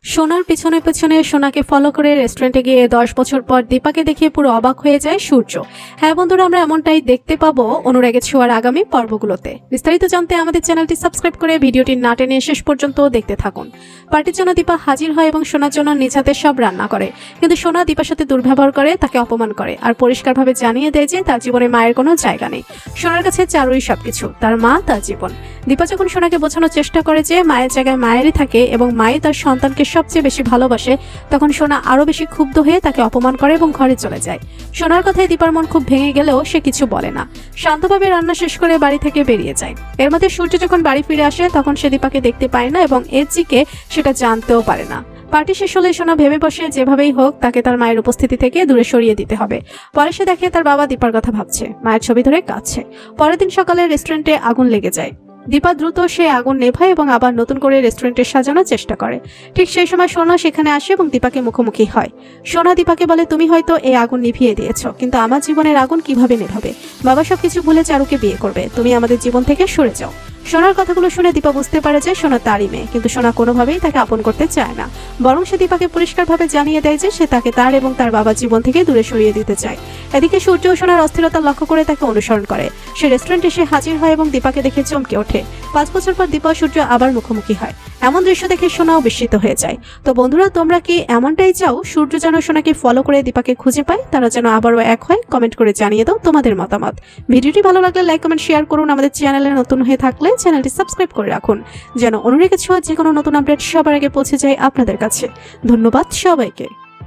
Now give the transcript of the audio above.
সোনার পিছনে পিছনে সোনাকে ফলো করে রেস্টুরেন্টে গিয়ে 10 বছর পর দীপাকে দেখে পুরো অবাক হয়ে যায় সূর্য। হ্যাঁ বন্ধুরা, আমরা এমনটাই দেখতে পাবো অনুরাগের ছোঁয়ার আগামী পর্বগুলোতে। বিস্তারিত জানতে আমাদের চ্যানেলটি সাবস্ক্রাইব করে ভিডিওটি না টেনে শেষ পর্যন্ত দেখতে থাকুন। পার্টির জন্য দীপা হাজির হয় এবং সোনার জন্য নিজ হাতে সব রান্না করে, কিন্তু সোনা দীপার সাথে দুর্ব্যবহার করে, তাকে অপমান করে আর পরিষ্কারভাবে জানিয়ে দেয় যে তার জীবনে মায়ের কোনো জায়গা নেই। সোনার কাছে চারুই সবকিছু, তার মা তার জীবন। দীপা যখন সোনাকে বোঝানোর চেষ্টা করে যে মায়ের জায়গায় মায়েরই থাকে এবং মাই তার সন্তানকে সবচেয়ে বেশি ভালোবাসে, তখন সোনা আরো বেশি ক্ষুব্ধ হয়ে তাকে অপমান করে এবং ঘরে চলে যায়। সোনার কথায় দীপার মন খুব ভেঙে গেলেও সে কিছু বলে না, শান্তভাবে রান্না শেষ করে বাড়ি থেকে বেরিয়ে যায়। এর মধ্যে সূর্য যখন বাড়ি ফিরে আসে তখন সে দীপাকে দেখতে পায় না এবং এজিকে সেটা জানতেও পারে না। পার্টি শেষ হলে সোনা ভেবে বসে যেভাবেই হোক তাকে তার মায়ের উপস্থিতি থেকে দূরে সরিয়ে দিতে হবে। পরে সে দেখে তার বাবা দীপার কথা ভাবছে, মায়ের ছবি ধরে কাঁদছে। পরের দিন সকালে রেস্টুরেন্টে আগুন লেগে যায়। দীপা দ্রুত সে আগুন নেভায় এবং আবার নতুন করে রেস্টুরেন্টে সাজানোর চেষ্টা করে। ঠিক সেই সময় সোনা সেখানে আসে এবং দীপাকে মুখোমুখি হয়। সোনা দীপাকে বলে, তুমি হয়তো এই আগুন নিভিয়ে দিয়েছো, কিন্তু আমার জীবনের আগুন কিভাবে নেভাবে? বাবা সবকিছু ভুলে চারুকে বিয়ে করবে, তুমি আমাদের জীবন থেকে সরে যাও। সোনার কথাগুলো শুনে দীপা বুঝতে পারে যে সোনা তারই মেয়ে, কিন্তু সোনা কোনোভাবেই তাকে আপন করতে চায় না, বরং সে দীপাকে পরিষ্কারভাবে জানিয়ে দেয় যে সে তাকে তার এবং তার বাবার জীবন থেকে দূরে সরিয়ে দিতে চায়। এদিকে সূর্য সোনার অস্থিরতা লক্ষ্য করে তাকে অনুসরণ করে। সে রেস্টুরেন্টে এসে হাজির হয় এবং দীপাকে দেখে চমকে ওঠে। 5 বছর পর দীপা সূর্য আবার মুখোমুখি হয়। এমন দৃশ্য দেখে সোনাও বিস্মিত হয়ে যায়। তো বন্ধুরা, তোমরা কি এমনটাই চাও সূর্য যেন সোনাকে ফলো করে দীপাকে খুঁজে পায়, তারা যেন আবারও এক হয়? কমেন্ট করে জানিয়ে দাও তোমাদের মতামত। ভিডিওটি ভালো লাগলে লাইক কমেন্ট শেয়ার করুন। আমাদের চ্যানেলে নতুন হয়ে থাকলে চ্যানেলটি সাবস্ক্রাইব করে রাখুন, যেন অনুরাগের ছোঁয়া যে কোনো নতুন আপডেট সবার আগে পৌঁছে যায় আপনাদের কাছে। ধন্যবাদ সবাইকে।